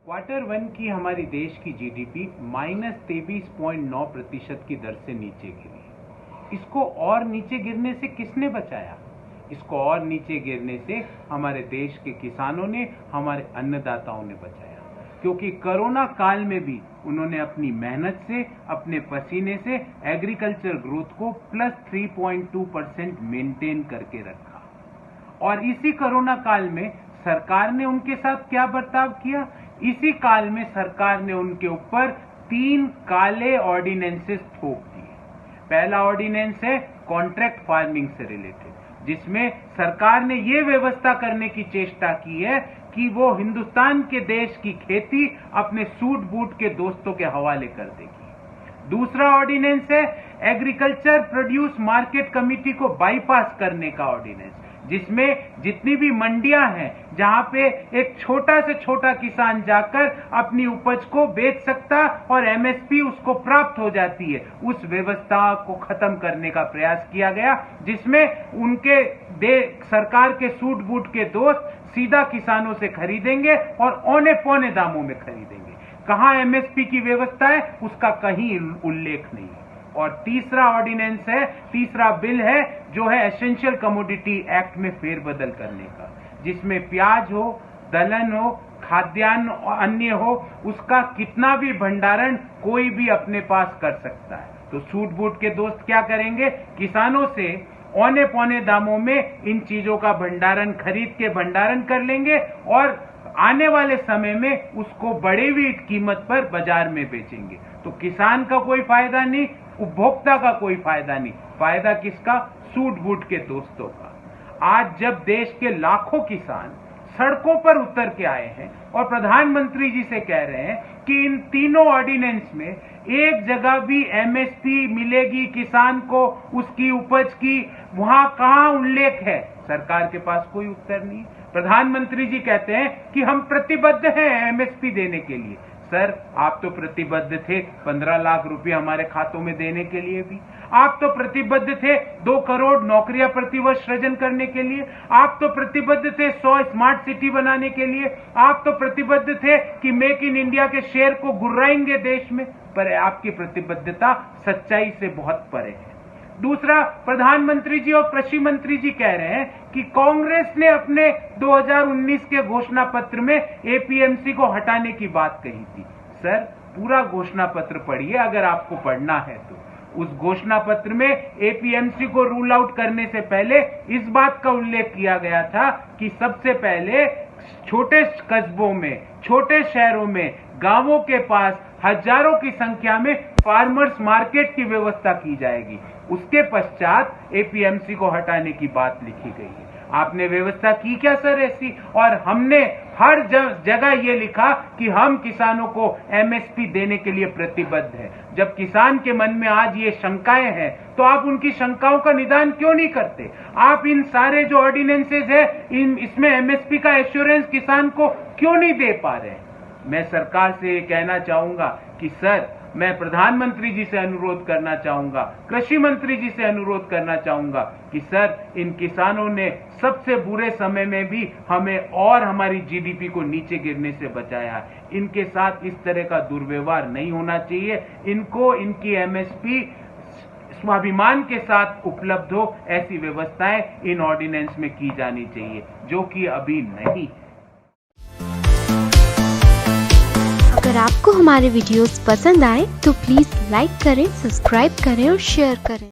Quarter 1 की हमारी देश की जीडीपी -23.9% की दर से नीचे गिरी। इसको और नीचे गिरने से किसने बचाया? इसको और नीचे गिरने से हमारे देश के किसानों ने, हमारे अन्नदाताओं ने बचाया, क्योंकि कोरोना काल में भी उन्होंने अपनी मेहनत से, अपने पसीने से एग्रीकल्चर ग्रोथ को +3.2% मेंटेन करके रखा। और इसी कोरोना काल में सरकार ने उनके साथ क्या बर्ताव किया? इसी काल में सरकार ने उनके ऊपर 3 काले ऑर्डिनेंसेस थोप दिए। पहला ऑर्डिनेंस है कॉन्ट्रैक्ट फार्मिंग से रिलेटेड, जिसमें सरकार ने यह व्यवस्था करने की चेष्टा की है कि वो हिंदुस्तान के देश की खेती अपने सूट बूट के दोस्तों के हवाले कर देगी। दूसरा ऑर्डिनेंस है एग्रीकल्चर प्रोड्यूस मार्केट कमेटी को बाईपास करने का ऑर्डिनेंस, जिसमें जितनी भी मंडियां हैं जहां पे एक छोटा से छोटा किसान जाकर अपनी उपज को बेच सकता और एमएसपी उसको प्राप्त हो जाती है, उस व्यवस्था को खत्म करने का प्रयास किया गया, जिसमें उनके सरकार के सूट बूट के दोस्त सीधा किसानों से खरीदेंगे और औने पौने दामों में खरीदेंगे। कहां एमएसपी की व्यवस्था है उसका कहीं उल्लेख नहीं। और तीसरा ऑर्डिनेंस है, तीसरा बिल है जो है एसेंशियल कमोडिटी एक्ट में फेरबदल करने का, जिसमें प्याज हो, दलहन हो, खाद्यान्न अन्य हो, उसका कितना भी भंडारण कोई भी अपने पास कर सकता है। तो सूट बूट के दोस्त क्या करेंगे? किसानों से औने पौने दामों में इन चीजों का भंडारण खरीद के भंडारण कर लेंगे और आने वाले समय में उसको बढ़ी हुई कीमत पर बाजार में बेचेंगे। तो किसान का कोई फायदा नहीं, उपभोक्ता का कोई फायदा नहीं, फायदा किसका? सूट बूट के दोस्तों का। आज जब देश के लाखों किसान सड़कों पर उतर के आए हैं और प्रधानमंत्री जी से कह रहे हैं कि इन तीनों ऑर्डिनेंस में एक जगह भी एमएसपी मिलेगी किसान को उसकी उपज की, वहां कहां उल्लेख है? सरकार के पास कोई उत्तर नहीं। प्रधानमंत्री जी कहते हैं कि हम प्रतिबद्ध हैं एमएसपी देने के लिए। सर, आप तो प्रतिबद्ध थे 15 लाख रुपए हमारे खातों में देने के लिए भी। आप तो प्रतिबद्ध थे 2 करोड़ नौकरियां प्रतिवर्ष सृजन करने के लिए। आप तो प्रतिबद्ध थे 100 स्मार्ट सिटी बनाने के लिए। आप तो प्रतिबद्ध थे कि मेक इन इंडिया के शेयर को गुर्राएंगे देश में। पर आपकी प्रतिबद्धता सच्चाई से बहुत परे है। दूसरा, प्रधानमंत्री जी और कृषि मंत्री जी कह रहे हैं कि कांग्रेस ने अपने 2019 के घोषणा पत्र में एपीएमसी को हटाने की बात कही थी। सर, पूरा घोषणा पत्र पढ़िए अगर आपको पढ़ना है तो। उस घोषणा पत्र में एपीएमसी को रूल आउट करने से पहले इस बात का उल्लेख किया गया था कि सबसे पहले छोटे कस्बों में, छोटे शहरों में, गांवों के पास हजारों की संख्या में फार्मर्स मार्केट की व्यवस्था की जाएगी। उसके पश्चात एपीएमसी को हटाने की बात लिखी गई है। आपने व्यवस्था की क्या सर ऐसी? और हमने हर जगह ये लिखा कि हम किसानों को एमएसपी देने के लिए प्रतिबद्ध हैं। जब किसान के मन में आज ये शंकाएं हैं तो आप उनकी शंकाओं का निदान क्यों नहीं करते? आप इन सारे जो ऑर्डिनेंसेज है इसमें एमएसपी का एश्योरेंस किसान को क्यों नहीं दे पा रहे हैं? मैं सरकार से ये कहना चाहूंगा कि सर, मैं प्रधानमंत्री जी से अनुरोध करना चाहूंगा, कृषि मंत्री जी से अनुरोध करना चाहूंगा कि सर, इन किसानों ने सबसे बुरे समय में भी हमें और हमारी जीडीपी को नीचे गिरने से बचाया। इनके साथ इस तरह का दुर्व्यवहार नहीं होना चाहिए। इनको इनकी एमएसपी स्वाभिमान के साथ उपलब्ध हो, ऐसी व्यवस्थाएं इन ऑर्डिनेंस में की जानी चाहिए, जो कि अभी नहीं। अगर आपको हमारे वीडियोस पसंद आए तो प्लीज लाइक करें, सब्सक्राइब करें और शेयर करें।